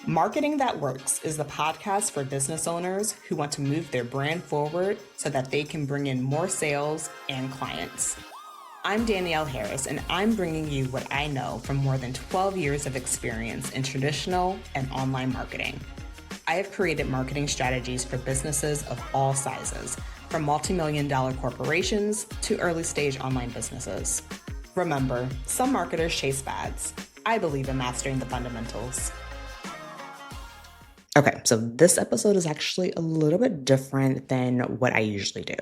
Marketing That Works is the podcast for business owners who want to move their brand forward so that they can bring in more sales and clients. I'm Danielle Harris, and I'm bringing you what I know from more than 12 years of experience in traditional and online marketing. I have created marketing strategies for businesses of all sizes, from multi-million-dollar corporations to early-stage online businesses. Remember, some marketers chase fads. I believe in mastering the fundamentals. Okay, so this episode is actually a little bit different than what I usually do.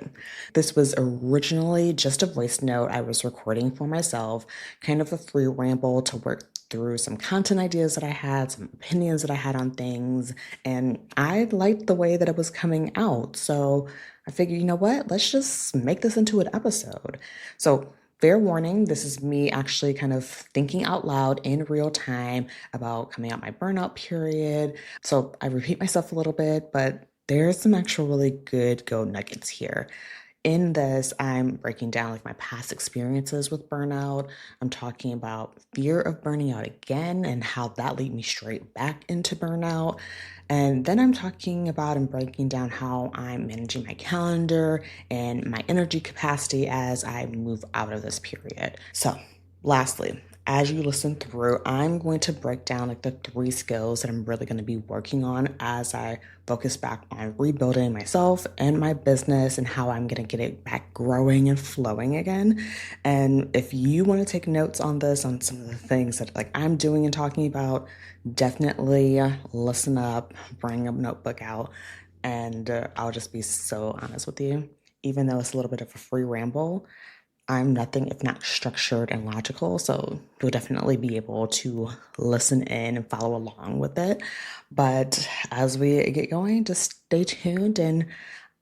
This was originally just a voice note I was recording for myself, kind of a free ramble to work through some content ideas that I had, some opinions that I had on things, and I liked the way that it was coming out. So I figured, you know what? Let's just make this into an episode. So fair warning, this is me actually kind of thinking out loud in real time about coming out my burnout period. So I repeat myself a little bit, but there's some actual really good gold nuggets here. In this, I'm breaking down like my past experiences with burnout. I'm talking about fear of burning out again and how that lead me straight back into burnout. And then I'm talking about and breaking down how I'm managing my calendar and my energy capacity as I move out of this period. So, lastly, as you listen through, I'm going to break down like the 3 skills that I'm really going to be working on as I focus back on rebuilding myself and my business and how I'm going to get it back growing and flowing again. And if you want to take notes on this, on some of the things that like I'm doing and talking about, definitely listen up, bring a notebook out, and I'll just be so honest with you. Even though it's a little bit of a free ramble, I'm nothing if not structured and logical, so you'll definitely be able to listen in and follow along with it. But as we get going, just stay tuned. And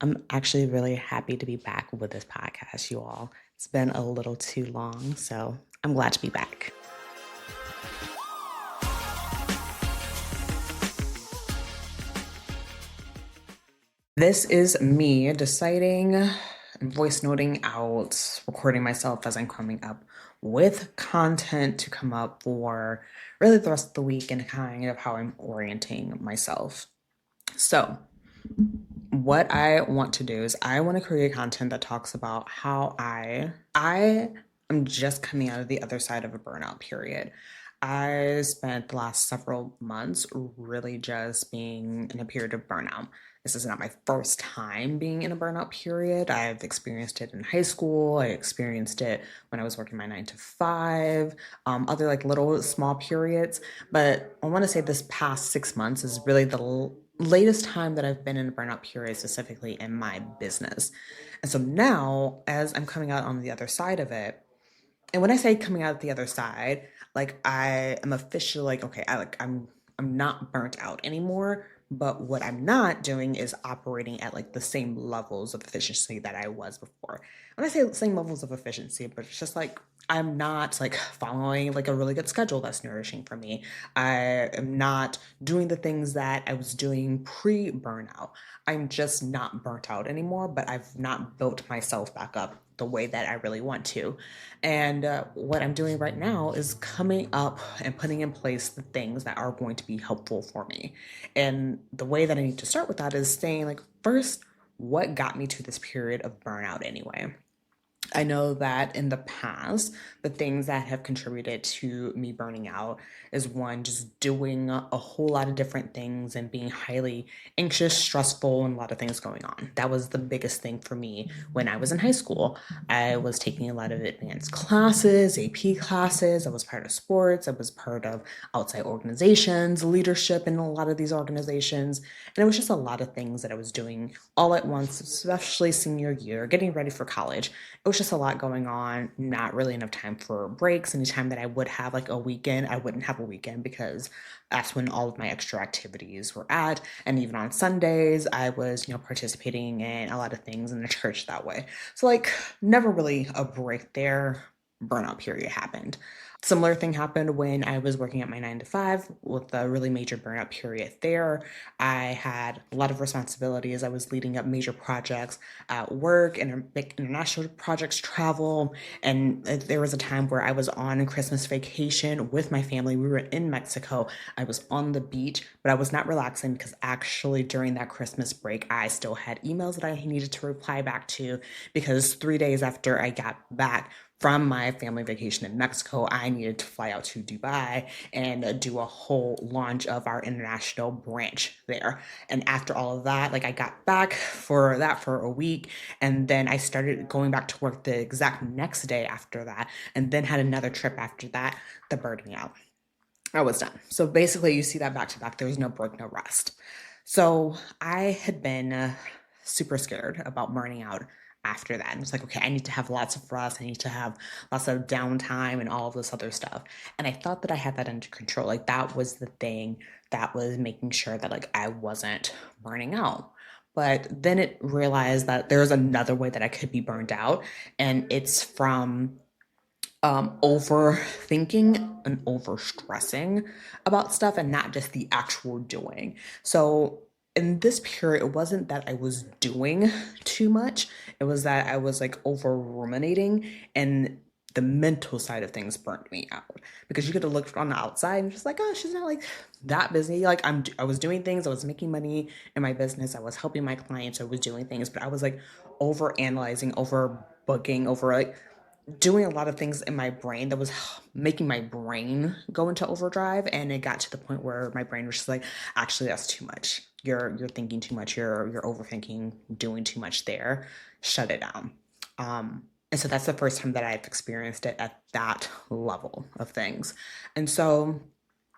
I'm actually really happy to be back with this podcast, you all. It's been a little too long, so I'm glad to be back. This is me deciding and voice noting out, recording myself as I'm coming up with content to come up for really the rest of the week and kind of how I'm orienting myself. So, what I want to do is I want to create content that talks about how I am just coming out of the other side of a burnout period. I spent the last several months really just being in a period of burnout. This is not my first time being in a burnout period. I've experienced it in high school. I experienced it when I was working my 9 to 5, other like little small periods. But I want to say this past 6 months is really the latest time that I've been in a burnout period, specifically in my business. And so now, as I'm coming out on the other side of it, and when I say coming out the other side, like I am officially like, okay, I'm not burnt out anymore. But what I'm not doing is operating at like the same levels of efficiency that I was before. When I say the same levels of efficiency, but it's just like I'm not like following like a really good schedule that's nourishing for me. I am not doing the things that I was doing pre-burnout. I'm just not burnt out anymore, but I've not built myself back up the way that I really want to. And what I'm doing right now is coming up and putting in place the things that are going to be helpful for me. And the way that I need to start with that is saying, like, first, what got me to this period of burnout anyway? I know that in the past, the things that have contributed to me burning out is one, just doing a whole lot of different things and being highly anxious, stressful, and a lot of things going on. That was the biggest thing for me when I was in high school. I was taking a lot of advanced classes, AP classes. I was part of sports. I was part of outside organizations, leadership in a lot of these organizations. And it was just a lot of things that I was doing all at once, especially senior year, getting ready for college. It was just a lot going on, not really enough time for breaks. Anytime that I would have like a weekend, I wouldn't have a weekend because that's when all of my extra activities were at. And even on Sundays, I was, participating in a lot of things in the church that way. So like never really a break there. Burnout period happened. Similar thing happened when I was working at my 9 to 5 with a really major burnout period there. I had a lot of responsibilities. I was leading up major projects at work and big international projects, travel. And there was a time where I was on Christmas vacation with my family. We were in Mexico. I was on the beach, but I was not relaxing because actually during that Christmas break, I still had emails that I needed to reply back to because 3 days after I got back, from my family vacation in Mexico, I needed to fly out to Dubai and do a whole launch of our international branch there. And after all of that, like I got back for that for a week, and then I started going back to work the exact next day after that, and then had another trip after that that burned me out. I was done. So basically, you see that back to back. There was no break, no rest. So I had been super scared about burning out after that. And it's like, okay, I need to have lots of rest. I need to have lots of downtime and all of this other stuff. And I thought that I had that under control. Like that was the thing that was making sure that like I wasn't burning out. But then it realized that there's another way that I could be burned out, and it's from overthinking and overstressing about stuff and not just the actual doing. So in this period, it wasn't that I was doing too much, it was that I was like over ruminating, and the mental side of things burnt me out because you could have looked on the outside and just like, oh, she's not like that busy. Like I was doing things, I was making money in my business, I was helping my clients, I was doing things, but I was like over analyzing, over booking, over like doing a lot of things in my brain that was making my brain go into overdrive, and it got to the point where my brain was just like, actually that's too much, you're thinking too much, you're overthinking, doing too much there, shut it down. And so that's the first time that I've experienced it at that level of things. And so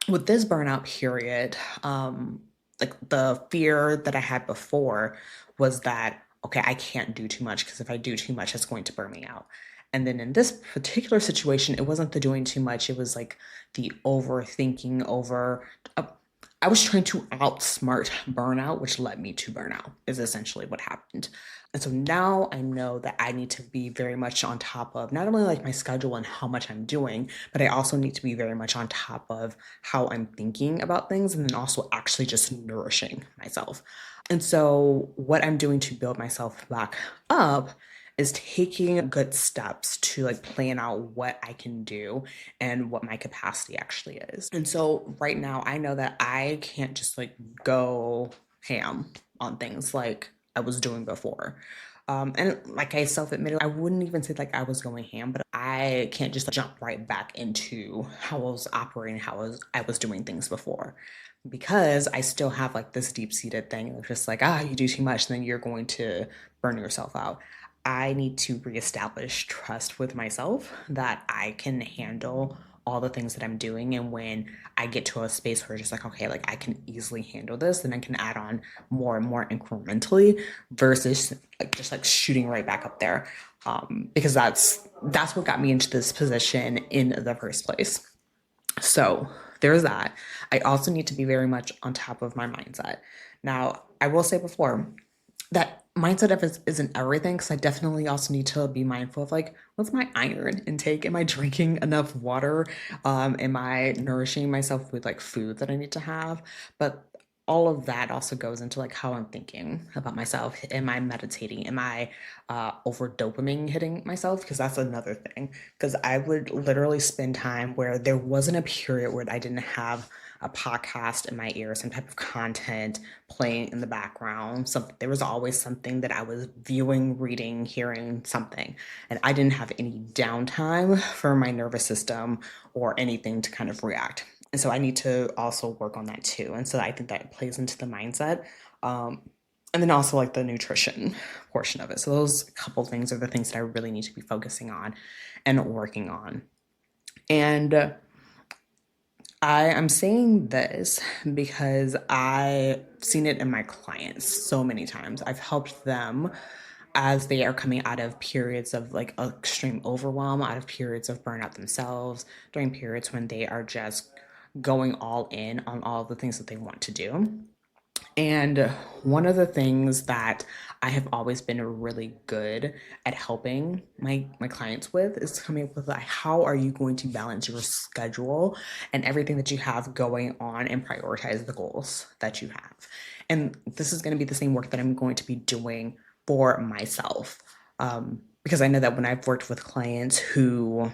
with this burnout period, like the fear that I had before was that, okay, I can't do too much because if I do too much, it's going to burn me out. And then in this particular situation, it wasn't the doing too much, it was like the overthinking over. Uh, I was trying to outsmart burnout, which led me to burnout, is essentially what happened. And so now I know that I need to be very much on top of not only like my schedule and how much I'm doing, but I also need to be very much on top of how I'm thinking about things and then also actually just nourishing myself. And so what I'm doing to build myself back up is taking good steps to like plan out what I can do and what my capacity actually is. And so right now I know that I can't just like go ham on things like I was doing before. And like I self-admitted, I wouldn't even say like I was going ham, but I can't just like, jump right back into how I was operating, how I was doing things before, because I still have like this deep-seated thing of just like, you do too much, then you're going to burn yourself out. I need to reestablish trust with myself that I can handle all the things that I'm doing. And when I get to a space where it's just like, okay, like I can easily handle this, then I can add on more and more incrementally versus like just like shooting right back up there. Because that's what got me into this position in the first place. So there's that. I also need to be very much on top of my mindset. Now, I will say before that mindset of isn't everything, because I definitely also need to be mindful of like, what's my iron intake? Am I drinking enough water? Am I nourishing myself with like food that I need to have? But all of that also goes into like how I'm thinking about myself. Am I meditating? Am I over dopamine hitting myself? Because that's another thing. Because I would literally spend time where there wasn't a period where I didn't have a podcast in my ear, some type of content playing in the background. Something, there was always something that I was viewing, reading, hearing something, and I didn't have any downtime for my nervous system or anything to kind of react. And so I need to also work on that too. And so I think that plays into the mindset. Um, and then also like the nutrition portion of it. So those couple things are the things that I really need to be focusing on and working on. And I am saying this because I've seen it in my clients so many times. I've helped them as they are coming out of periods of like extreme overwhelm, out of periods of burnout themselves, during periods when they are just going all in on all the things that they want to do. And one of the things that I have always been really good at helping my clients with is coming up with like how are you going to balance your schedule and everything that you have going on and prioritize the goals that you have. And this is going to be the same work that I'm going to be doing for myself. Because I know that when I've worked with clients who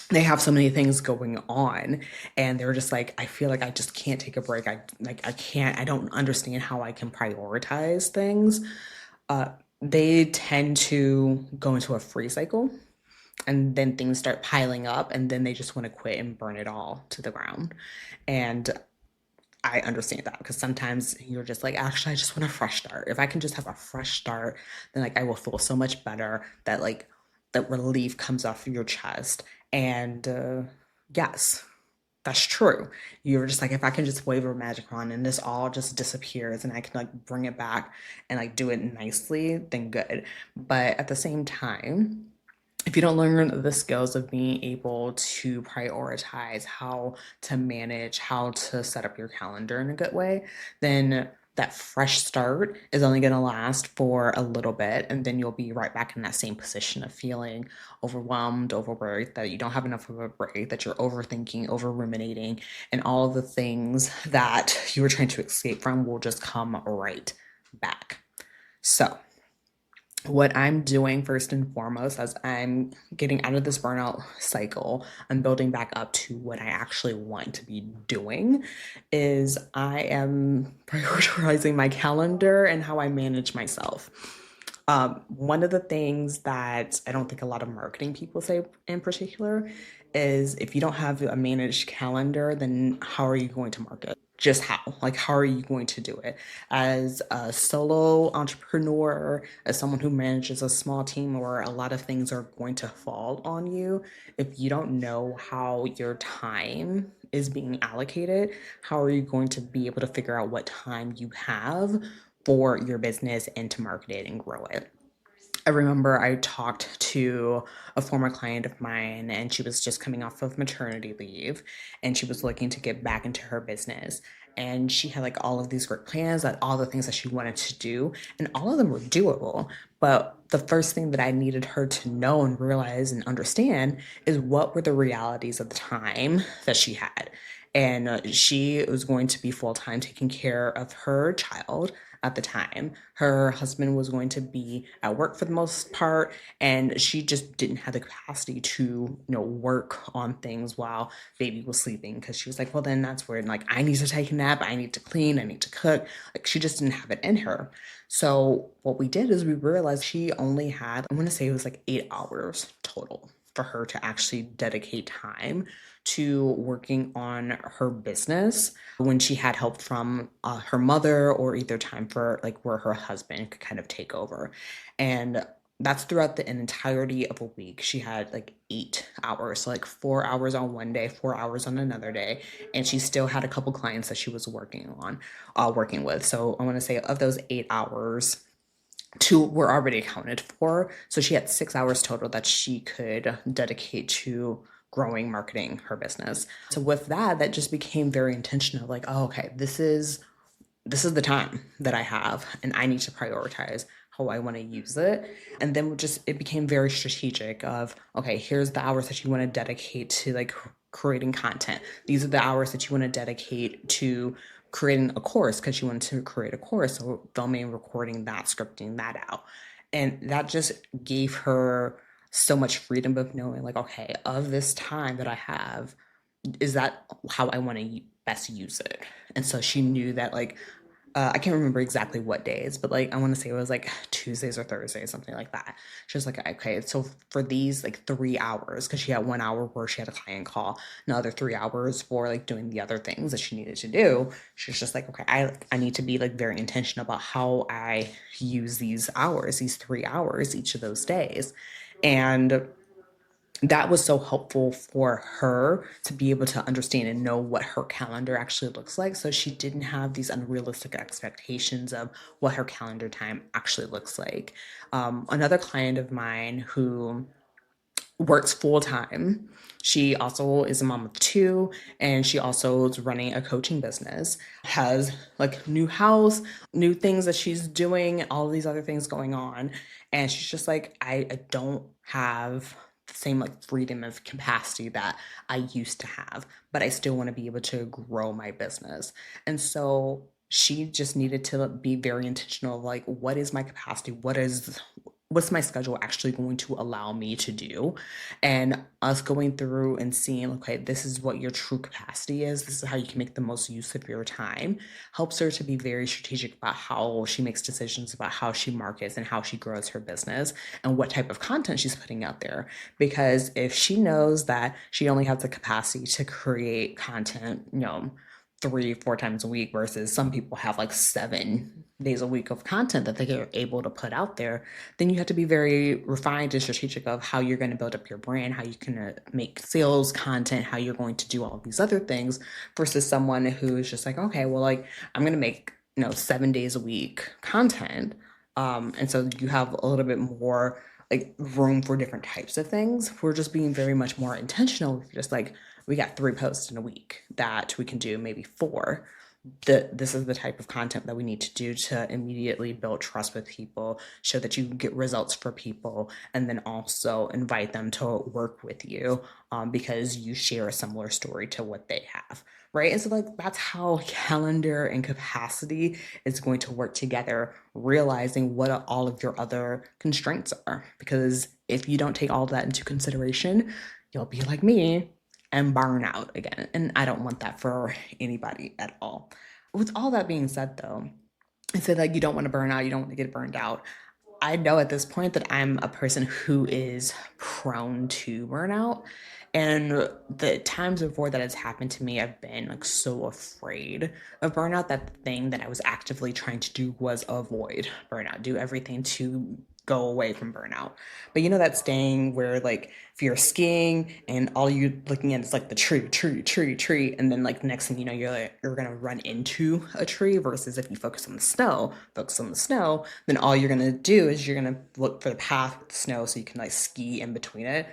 they have so many things going on and they're just like I feel like I just can't take a break. I can't, I don't understand how I can prioritize things. uh they tend to go into a free cycle, and then things start piling up, and then they just want to quit and burn it all to the ground. And I understand that because sometimes you're just like, actually, I just want a fresh start. If I can just have a fresh start, then like I will feel so much better that like that relief comes off your chest. And yes, that's true. You're just like, if I can just wave a magic wand and this all just disappears and I can like bring it back and like do it nicely, then good. But at the same time, if you don't learn the skills of being able to prioritize how to manage, how to set up your calendar in a good way, then that fresh start is only going to last for a little bit. And then you'll be right back in that same position of feeling overwhelmed, overworked, that you don't have enough of a break, that you're overthinking, over ruminating, and all of the things that you were trying to escape from will just come right back. So, what I'm doing first and foremost as I'm getting out of this burnout cycle, I'm building back up to what I actually want to be doing, is I am prioritizing my calendar and how I manage myself. One of the things that I don't think a lot of marketing people say in particular is if you don't have a managed calendar, then how are you going to market? Just how? Like, how are you going to do it? As a solo entrepreneur, as someone who manages a small team where a lot of things are going to fall on you, if you don't know how your time is being allocated, how are you going to be able to figure out what time you have for your business and to market it and grow it? I remember I talked to a former client of mine, and she was just coming off of maternity leave, and she was looking to get back into her business. And she had like all of these great plans, that all the things that she wanted to do, and all of them were doable. But the first thing that I needed her to know and realize and understand is what were the realities of the time that she had. And she was going to be full time taking care of her child at the time. Her husband was going to be at work for the most part, and she just didn't have the capacity to, work on things while baby was sleeping, because she was like, well, then that's where like I need to take a nap, I need to clean, I need to cook. Like she just didn't have it in her. So what we did is we realized she only had, I want to say it was like 8 hours total for her to actually dedicate time to working on her business when she had help from her mother, or either time for like where her husband could kind of take over. And that's throughout the entirety of a week. She had like 8 hours, so like 4 hours on one day, 4 hours on another day, and she still had a couple clients that she was working with. So I want to say of those 8 hours, two were already accounted for. So she had 6 hours total that she could dedicate to growing, marketing her business. So with that, that just became very intentional. Like, oh, okay, this is the time that I have, and I need to prioritize how I want to use it. And then just it became very strategic of, okay, here's the hours that you want to dedicate to like creating content. These are the hours that you want to dedicate to creating a course, because you want to create a course. So filming, recording that, scripting that out. And that just gave her so much freedom of knowing like, okay, of this time that I have, is that how I want to best use it? And so she knew that like I can't remember exactly what days, but like I want to say it was like Tuesdays or Thursdays, something like that. She was like, okay, so for these like 3 hours, because she had 1 hour where she had a client call, another 3 hours for like doing the other things that she needed to do. She was just like, okay, I need to be like very intentional about how I use these hours, these 3 hours each of those days. And that was so helpful for her to be able to understand and know what her calendar actually looks like. So she didn't have these unrealistic expectations of what her calendar time actually looks like. Another client of mine who works full time. She also is a mom of two, and she also is running a coaching business, has like new house, new things that she's doing, all of these other things going on. And she's just like, I don't have the same like freedom of capacity that I used to have, but I still want to be able to grow my business. And so she just needed to be very intentional of like, what is my capacity? What's my schedule actually going to allow me to do, and us going through and seeing, okay, this is what your true capacity is, this is how you can make the most use of your time, helps her to be very strategic about how she makes decisions about how she markets and how she grows her business and what type of content she's putting out there. Because if she knows that she only has the capacity to create content, 3, 4 times a week, versus some people have like 7 days a week of content that they are able to put out there, then you have to be very refined and strategic of how you're going to build up your brand, how you can make sales content, how you're going to do all these other things, versus someone who is just like, okay, well, like I'm going to make 7 days a week content, and so you have a little bit more like room for different types of things. We're just being very much more intentional, just like we got 3 posts in a week that we can do, maybe 4. This is the type of content that we need to do to immediately build trust with people, show that you get results for people, and then also invite them to work with you, because you share a similar story to what they have. Right. And so, like, that's how calendar and capacity is going to work together, realizing what all of your other constraints are. Because if you don't take all of that into consideration, you'll be like me and burn out again. And I don't want that for anybody at all. With all that being said, though, I said like you don't want to burn out, you don't want to get burned out. I know at this point that I'm a person who is prone to burnout. And the times before that has happened to me, I've been like so afraid of burnout that the thing that I was actively trying to do was avoid burnout, do everything to go away from burnout. But you know that saying where like if you're skiing and all you're looking at is like the tree, tree, tree, tree, and then like the next thing you know, you're gonna run into a tree, versus if you focus on the snow, then all you're gonna do is you're gonna look for the path with the snow so you can like ski in between it.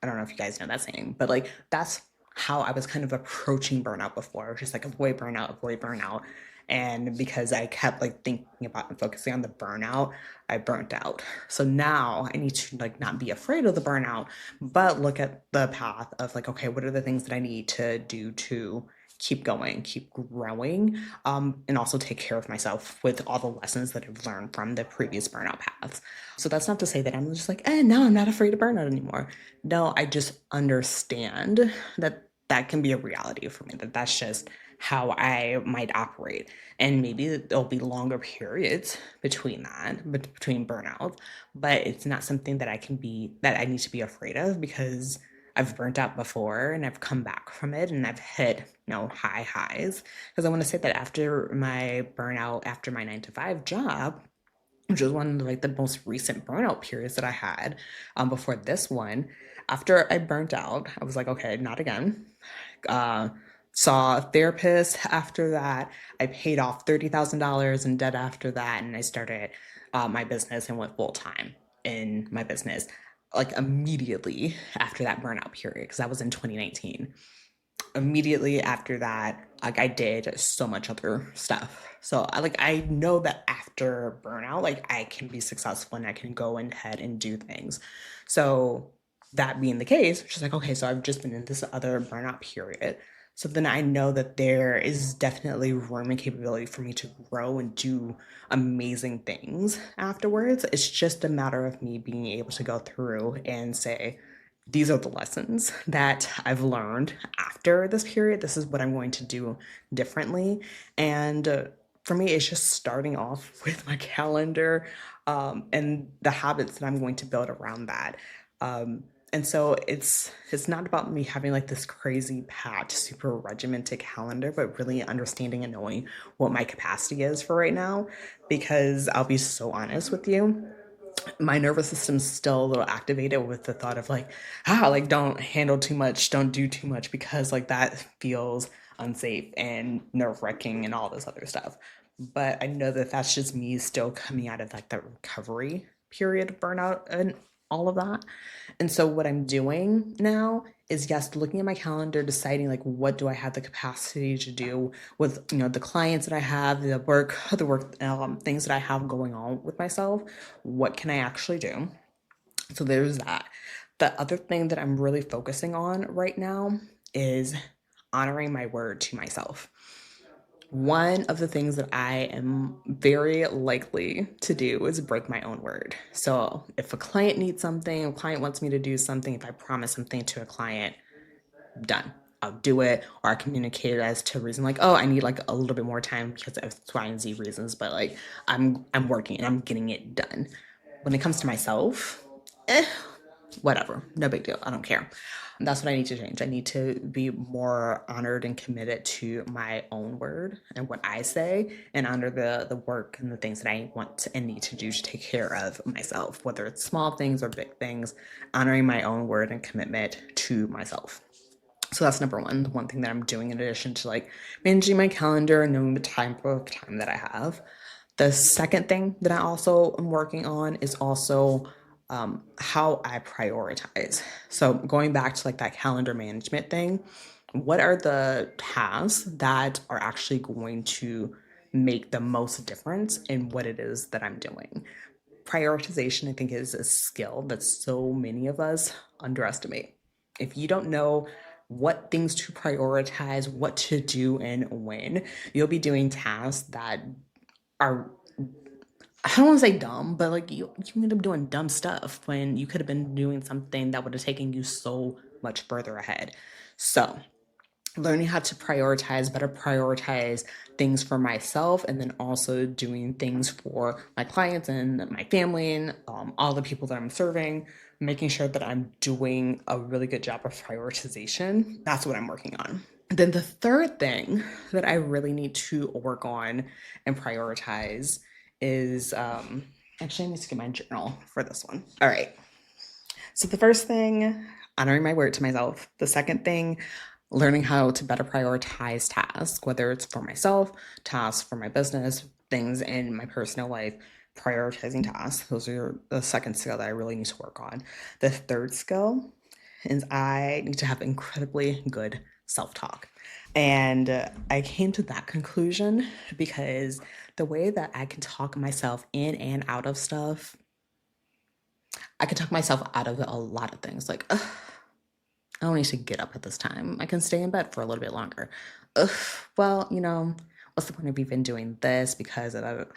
I don't know if you guys know that saying, but like that's how I was kind of approaching burnout before. It was just like avoid burnout, avoid burnout. And because I kept like thinking about and focusing on the burnout, I burnt out. So now I need to like not be afraid of the burnout, but look at the path of like, okay, what are the things that I need to do to keep going, keep growing, and also take care of myself with all the lessons that I've learned from the previous burnout paths. So that's not to say that I'm just like, no, I'm not afraid of burnout anymore. No, I just understand that that can be a reality for me, that that's just how I might operate. And maybe there'll be longer periods between that, between burnout, but it's not something that that I need to be afraid of, because I've burnt out before and I've come back from it and I've hit, high highs. Because I want to say that after my burnout, after my 9 to 5 job, which was one of like the most recent burnout periods that I had, before this one. After I burnt out, I was like, okay, not again. Uh, Saw a therapist after that. I paid off $30,000 in debt after that, and I started my business and went full time in my business like immediately after that burnout period, because that was in 2019. Immediately after that, like I did so much other stuff. So I know that after burnout, like I can be successful and I can go ahead and do things. So that being the case, she's like, okay, so I've just been in this other burnout period. So then I know that there is definitely room and capability for me to grow and do amazing things afterwards. It's just a matter of me being able to go through and say, these are the lessons that I've learned after this period. This is what I'm going to do differently. And for me, it's just starting off with my calendar, and the habits that I'm going to build around that. And so it's not about me having like this crazy packed, super regimented calendar, but really understanding and knowing what my capacity is for right now. Because I'll be so honest with you, my nervous system's still a little activated with the thought of like, like don't handle too much, don't do too much, because like that feels unsafe and nerve-wracking and all this other stuff. But I know that that's just me still coming out of like that recovery period of burnout, and all of that. And so what I'm doing now is, yes, looking at my calendar, deciding like what do I have the capacity to do with the clients that I have, the work things that I have going on with myself. What can I actually do? So there's that. The other thing that I'm really focusing on right now is honoring my word to myself. One of the things that I am very likely to do is break my own word. So if a client needs something, a client wants me to do something, if I promise something to a client, done. I'll do it, or I communicate it as to a reason like, oh, I need like a little bit more time because of X, Y, and Z reasons, but like I'm working and I'm getting it done. When it comes to myself, eh, whatever, no big deal. I don't care. That's what I need to change. I need to be more honored and committed to my own word and what I say, and honor the work and the things that I want to, and need to do to take care of myself, whether it's small things or big things, honoring my own word and commitment to myself. So that's number one, the one thing that I'm doing in addition to like managing my calendar and knowing the time that I have. The second thing that I also am working on is also how I prioritize. So going back to like that calendar management thing, what are the tasks that are actually going to make the most difference in what it is that I'm doing? Prioritization, I think, is a skill that so many of us underestimate. If you don't know what things to prioritize, what to do, and when, you'll be doing tasks that are, I don't want to say dumb, but like you end up doing dumb stuff when you could have been doing something that would have taken you so much further ahead. So learning how to prioritize, better prioritize things for myself, and then also doing things for my clients and my family and all the people that I'm serving, making sure that I'm doing a really good job of prioritization. That's what I'm working on. Then the third thing that I really need to work on and prioritize is actually, I need to get my journal for this one. All right. So the first thing, honoring my word to myself. The second thing, learning how to better prioritize tasks, whether it's for myself, tasks for my business, things in my personal life, prioritizing tasks. Those are the second skill that I really need to work on. The third skill is I need to have incredibly good self talk. And I came to that conclusion because the way that I can talk myself in and out of stuff, I can talk myself out of a lot of things. Like, ugh, I don't need to get up at this time. I can stay in bed for a little bit longer. Ugh, well, what's the point of even doing this? Because of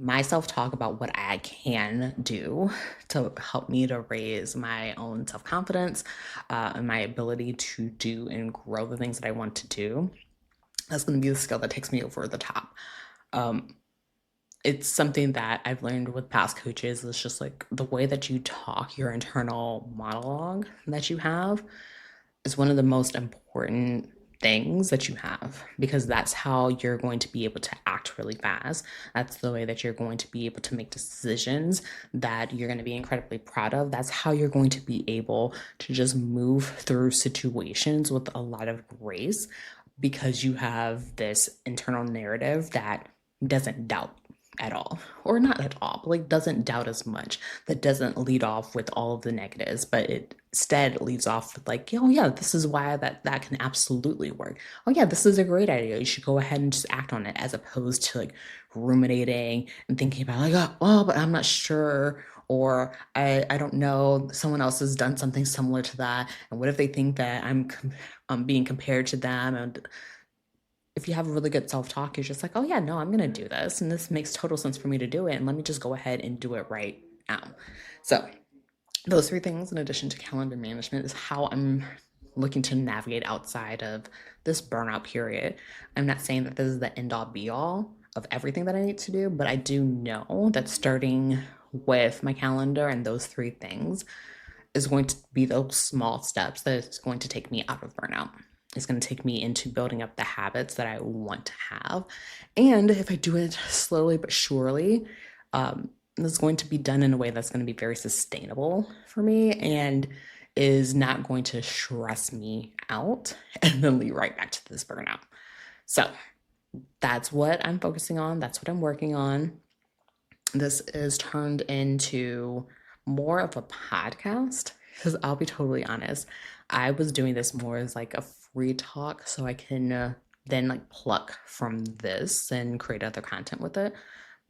my self talk about what I can do to help me to raise my own self confidence and my ability to do and grow the things that I want to do. That's going to be the skill that takes me over the top. Um, it's something that I've learned with past coaches. It's just like the way that you talk, your internal monologue that you have is one of the most important things that you have, because that's how you're going to be able to act really fast. That's the way that you're going to be able to make decisions that you're going to be incredibly proud of. That's how you're going to be able to just move through situations with a lot of grace, because you have this internal narrative that doesn't doubt at all, or not at all, but like doesn't doubt as much, that doesn't lead off with all of the negatives, but it instead leads off with like, oh yeah, this is why that can absolutely work. Oh yeah, this is a great idea, you should go ahead and just act on it, as opposed to like ruminating and thinking about like, oh, but I'm not sure, or I don't know, someone else has done something similar to that, and what if they think that I'm being compared to them. And if you have a really good self-talk, you're just like, oh yeah, no, I'm gonna do this, and this makes total sense for me to do it, and let me just go ahead and do it right now. So those three things, in addition to calendar management, is how I'm looking to navigate outside of this burnout period. I'm not saying that this is the end all be all of everything that I need to do, but I do know that starting with my calendar and those three things is going to be those small steps that it's going to take me out of burnout. It's going to take me into building up the habits that I want to have. And if I do it slowly but surely, it's going to be done in a way that's going to be very sustainable for me and is not going to stress me out and then lead right back to this burnout. So that's what I'm focusing on. That's what I'm working on. This is turned into more of a podcast. Because I'll be totally honest, I was doing this more as like a free talk so I can then like pluck from this and create other content with it.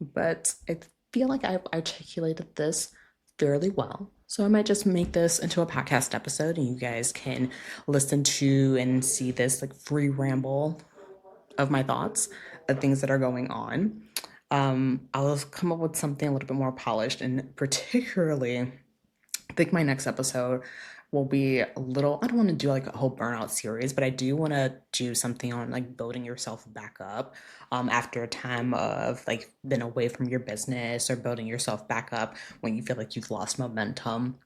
But I feel like I've articulated this fairly well. So I might just make this into a podcast episode and you guys can listen to and see this like free ramble of my thoughts of things that are going on. I'll come up with something a little bit more polished, and particularly, I think my next episode will be a little. I don't want to do like a whole burnout series, but I do want to do something on like building yourself back up after a time of like been away from your business, or building yourself back up when you feel like you've lost momentum.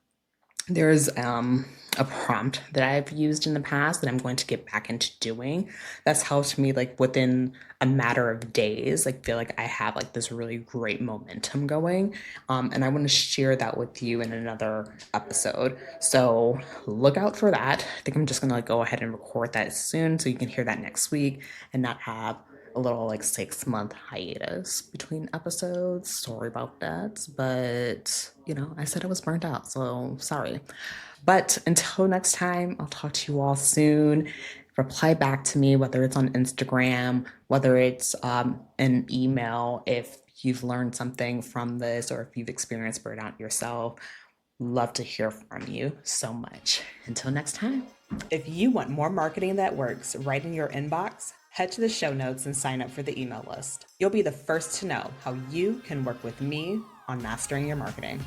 There's a prompt that I've used in the past that I'm going to get back into doing. That's helped me like within a matter of days, like feel like I have like this really great momentum going. And I want to share that with you in another episode. So look out for that. I think I'm just gonna like go ahead and record that soon so you can hear that next week and not have a little like 6 month hiatus between episodes. Sorry about that. But, I said I was burnt out, so sorry. But until next time, I'll talk to you all soon. Reply back to me, whether it's on Instagram, whether it's an email, if you've learned something from this or if you've experienced burnout yourself. Love to hear from you so much. Until next time. If you want more marketing that works right in your inbox, head to the show notes and sign up for the email list. You'll be the first to know how you can work with me on mastering your marketing.